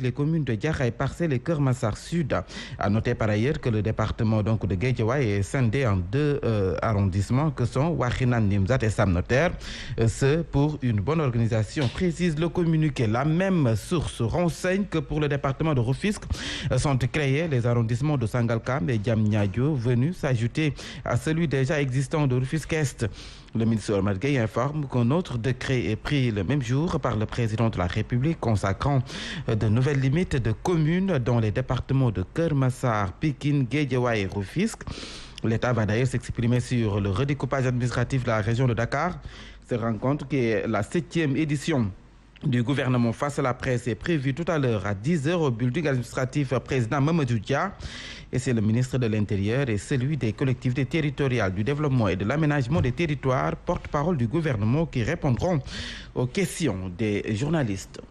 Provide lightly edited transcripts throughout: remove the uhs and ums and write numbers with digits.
les communes de Diakhaï, Parcelles et Keur Massar Sud. À noter par ailleurs que le département donc, de Guédiawaye est scindé en deux arrondissements que sont Wakhinane Nimzatt et Sam Notaire. Ce pour une bonne organisation, précise le communiqué. La même source renseigne que pour le département de Rufisque sont créés les arrondissements de Sangalkam et Diamniadio, venus s'ajouter à celui déjà existant de Rufisque-Est. Le ministre Omar Gueye informe qu'un autre décret est pris le même jour par le président de la République consacrant de nouvelles limites de communes dans les départements de Keur Massar, Pikine, Guédiawaye et Rufisque. L'État va d'ailleurs s'exprimer sur le redécoupage administratif de la région de Dakar. Se rend compte que la 7e édition du gouvernement face à la presse est prévue tout à l'heure à 10h au building administratif président Mamadou Dia. Et c'est le ministre de l'Intérieur et celui des collectivités territoriales, du développement et de l'aménagement des territoires, porte-parole du gouvernement, qui répondront aux questions des journalistes.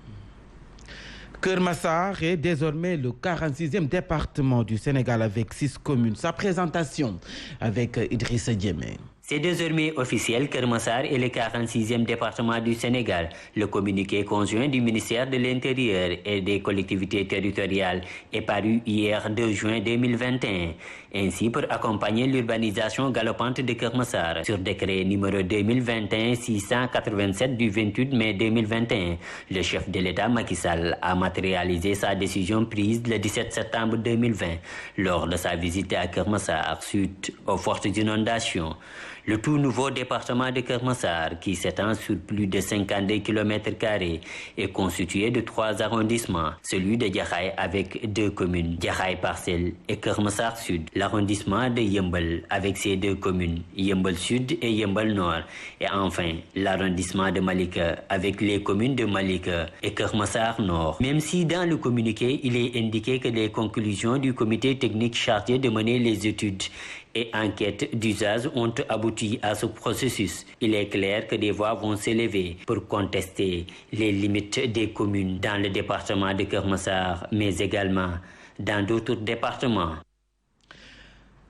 Keur Massar est désormais le 46e département du Sénégal avec 6 communes. Sa présentation avec Idrissa Diémé. C'est désormais officiel, Keur Massar est le 46e département du Sénégal. Le communiqué conjoint du ministère de l'Intérieur et des collectivités territoriales est paru hier 2 juin 2021. Ainsi, pour accompagner l'urbanisation galopante de Keur Massar, sur décret numéro 2021-687 du 28 mai 2021, le chef de l'État Macky Sall a matérialisé sa décision prise le 17 septembre 2020 lors de sa visite à Keur Massar suite aux fortes inondations. Le tout nouveau département de Keur Massar, qui s'étend sur plus de 52 km², est constitué de 3 arrondissements, celui de Diakhaï avec 2 communes, Diakhaï Parcelles et Keur Massar Sud, l'arrondissement de Yeumbeul avec ses 2 communes, Yeumbeul Sud et Yeumbeul Nord, et enfin l'arrondissement de Malika avec les communes de Malika et Keur Massar Nord. Même si dans le communiqué, il est indiqué que les conclusions du comité technique chargé de mener les études et enquêtes d'usage ont abouti à ce processus, il est clair que des voix vont s'élever pour contester les limites des communes dans le département de Keur Massar, mais également dans d'autres départements.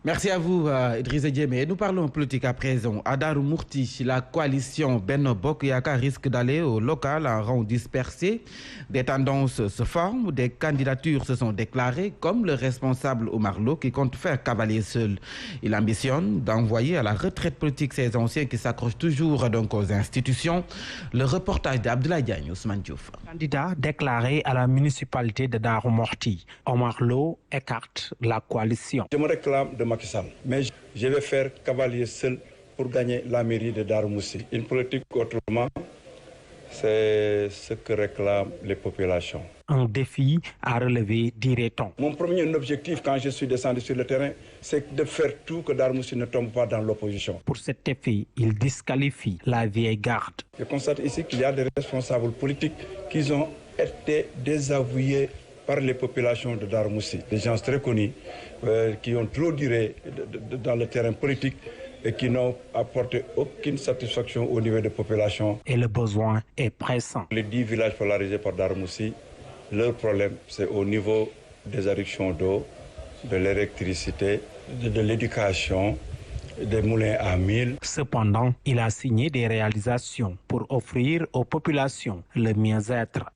Merci à vous, Idrissa Diémé. Nous parlons politique à présent. À Darou Mourti, la coalition Benno Bokk Yakaar risque d'aller au local en rang dispersé. Des tendances se forment, des candidatures se sont déclarées, comme le responsable Omar Lo qui compte faire cavalier seul. Il ambitionne d'envoyer à la retraite politique ces anciens qui s'accrochent toujours donc aux institutions. Le reportage d'Abdoulaye Diagne, Ousmane Diouf. Candidat déclaré à la municipalité de Darou Mourti, Omar Lo écarte la coalition. Je me réclame de Macky Sall, mais je vais faire cavalier seul pour gagner la mairie de Darou Moussi. Une politique autrement, c'est ce que réclament les populations. Un défi à relever, dirait-on. Mon premier objectif quand je suis descendu sur le terrain, c'est de faire tout que Darou Moussi ne tombe pas dans l'opposition. Pour cet effet, il disqualifie la vieille garde. Je constate ici qu'il y a des responsables politiques qui ont été désavoués par les populations de Darou Moussi. Des gens très connus qui ont trop duré dans le terrain politique et qui n'ont apporté aucune satisfaction au niveau des populations. Et le besoin est pressant. Les 10 villages polarisés par Darou Moussi, leur problème, c'est au niveau des adductions d'eau, de l'électricité, de l'éducation, des moulins à mil. Cependant, il a signé des réalisations pour offrir aux populations le mieux-être.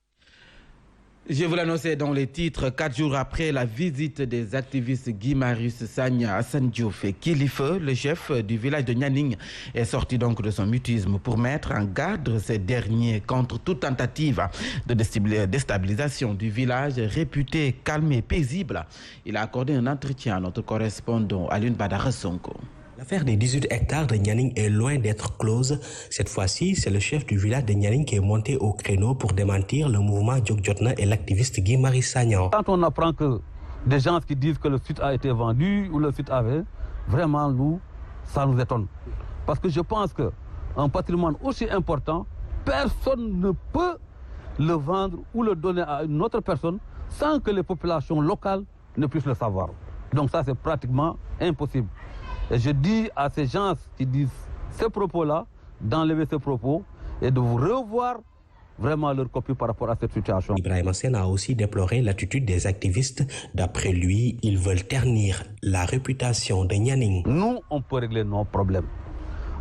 Je vous l'annonçais dans les titres, 4 jours après la visite des activistes Guy Marius Sagna, Assane Diouf et Kilifeu, le chef du village de Nianing est sorti donc de son mutisme pour mettre en garde ces derniers contre toute tentative de déstabilisation du village réputé calme et paisible. Il a accordé un entretien à notre correspondant Alioune Badara Sonko. L'affaire des 18 hectares de Nianing est loin d'être close. Cette fois-ci, c'est le chef du village de Nianing qui est monté au créneau pour démentir le mouvement Djokjotna et l'activiste Guy Marius Sagna. Quand on apprend que des gens qui disent que le site a été vendu ou le site avait, vraiment nous, ça nous étonne. Parce que je pense qu'un patrimoine aussi important, personne ne peut le vendre ou le donner à une autre personne sans que les populations locales ne puissent le savoir. Donc ça, c'est pratiquement impossible. Et je dis à ces gens qui disent ces propos-là, d'enlever ces propos et de vous revoir vraiment leur copie par rapport à cette situation. Ibrahima Sène a aussi déploré l'attitude des activistes. D'après lui, ils veulent ternir la réputation de Nianing. Nous, on peut régler nos problèmes.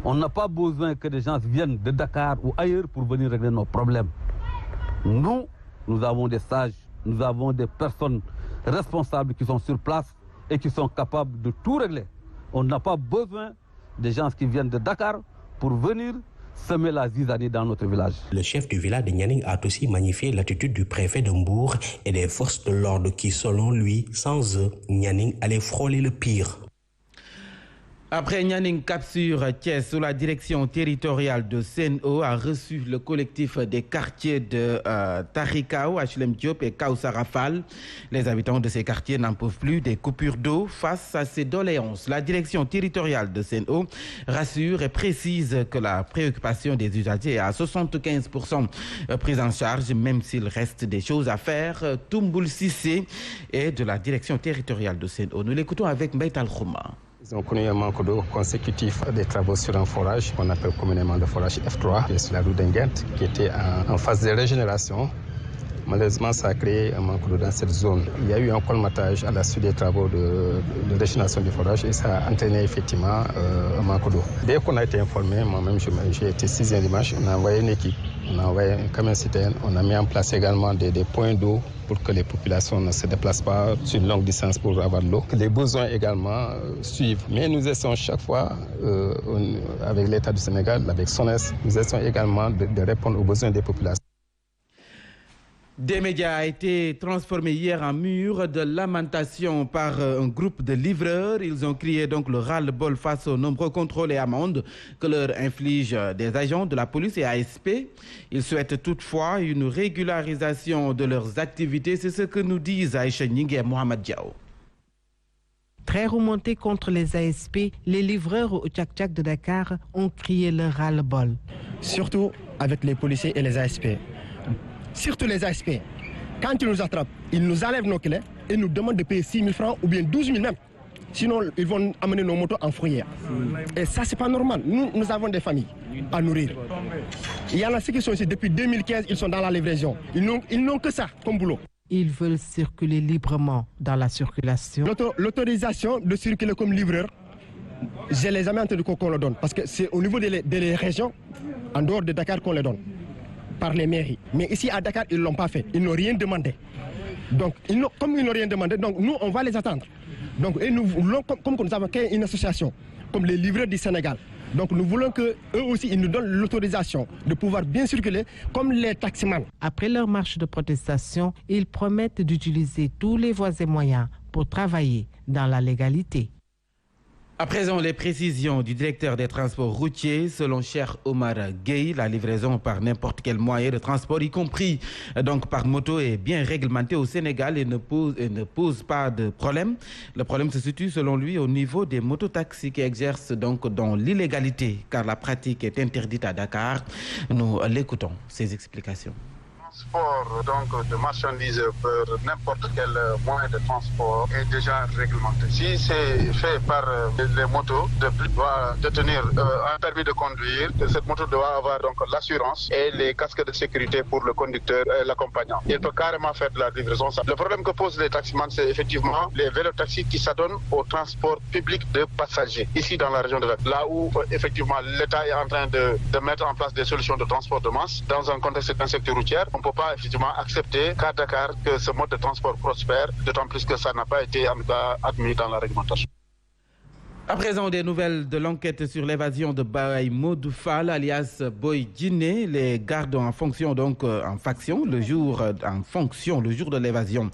On n'a pas besoin que des gens viennent de Dakar ou ailleurs pour venir régler nos problèmes. Nous avons des sages nous avons des personnes responsables qui sont sur place et qui sont capables de tout régler. On n'a pas besoin des gens qui viennent de Dakar pour venir semer la zizanie dans notre village. Le chef du village de Nianing a aussi magnifié l'attitude du préfet de Mbour et des forces de l'ordre qui, selon lui, sans eux, Nianing allait frôler le pire. Après Nianing, cap sur Thiès, sous la direction territoriale de Sen'Eau, a reçu le collectif des quartiers de Tarikao, HLM Diop et Kaoussara Fall. Les habitants de ces quartiers n'en peuvent plus des coupures d'eau face à ces doléances. La direction territoriale de Sen'Eau rassure et précise que la préoccupation des usagers est à 75% prise en charge, même s'il reste des choses à faire. Toumboul Sissé est de la direction territoriale de Sen'Eau. Nous l'écoutons avec Mbaital Khouma. Ils ont connu un manque d'eau consécutif des travaux sur un forage qu'on appelle communément le forage F3, qui est sur la rue d'Enguent, qui était en phase de régénération. Malheureusement, ça a créé un manque d'eau dans cette zone. Il y a eu un colmatage à la suite des travaux de régénération du forage et ça a entraîné effectivement un manque d'eau. Dès qu'on a été informé, moi-même j'ai été 6e dimanche, on a envoyé une équipe, on a envoyé un camion citerne, on a mis en place également des points d'eau pour que les populations ne se déplacent pas sur une longue distance pour avoir de l'eau. Les besoins également suivent. Mais nous essayons chaque fois, avec l'État du Sénégal, avec SONES, nous essayons également de répondre aux besoins des populations. Des médias a été transformé hier en mur de lamentation par un groupe de livreurs. Ils ont crié donc le ras-le-bol face aux nombreux contrôles et amendes que leur infligent des agents de la police et ASP. Ils souhaitent toutefois une régularisation de leurs activités. C'est ce que nous disent Aïcha Nying et Mohamed Diao. Très remontés contre les ASP, les livreurs au Tchak-Tchak de Dakar ont crié le ras-le-bol. Surtout avec les policiers et les ASP. Surtout les ASP. Quand ils nous attrapent, ils nous enlèvent nos clés et nous demandent de payer 6 000 francs ou bien 12 000 même. Sinon, ils vont amener nos motos en fourrière. Et ça, c'est pas normal. Nous avons des familles à nourrir. Il y en a ceux qui sont ici depuis 2015, ils sont dans la livraison. Ils n'ont que ça comme boulot. Ils veulent circuler librement dans la circulation. L'autorisation de circuler comme livreur, je les ai jamais entendus qu'on le donne. Parce que c'est au niveau des régions, en dehors de Dakar, qu'on les donne. Par les mairies. Mais ici à Dakar, ils ne l'ont pas fait. Ils n'ont rien demandé. Donc, comme ils n'ont rien demandé, donc nous, on va les attendre. Donc, et nous voulons, comme nous avons créé une association, comme les livreurs du Sénégal. Donc, nous voulons qu'eux aussi, ils nous donnent l'autorisation de pouvoir bien circuler comme les taximans. Après leur marche de protestation, ils promettent d'utiliser tous les voies et moyens pour travailler dans la légalité. À présent, les précisions du directeur des transports routiers. Selon Cheikh Omar Gueye, la livraison par n'importe quel moyen de transport, y compris donc par moto, est bien réglementée au Sénégal et ne pose pas de problème. Le problème se situe, selon lui, au niveau des mototaxis qui exercent donc dans l'illégalité, car la pratique est interdite à Dakar. Nous l'écoutons, ses explications. Transport donc de marchandises par n'importe quel moyen de transport est déjà réglementé. Si c'est fait par les motos, doit détenir un permis de conduire. Cette moto doit avoir donc l'assurance et les casques de sécurité pour le conducteur et l'accompagnant. Il peut carrément faire de la livraison. Le problème que posent les taximans, c'est effectivement les vélotaxis qui s'adonnent au transport public de passagers. Ici dans la région de Dakar, là où effectivement l'État est en train de mettre en place des solutions de transport de masse dans un contexte d'insécurité routière. On ne peut pas effectivement accepter qu'à Dakar que ce mode de transport prospère, d'autant plus que ça n'a pas été en tout cas admis dans la réglementation. À présent, des nouvelles de l'enquête sur l'évasion de Baye Modou Fall, alias Boy Djiné. Les gardes en fonction donc en faction le jour de l'évasion.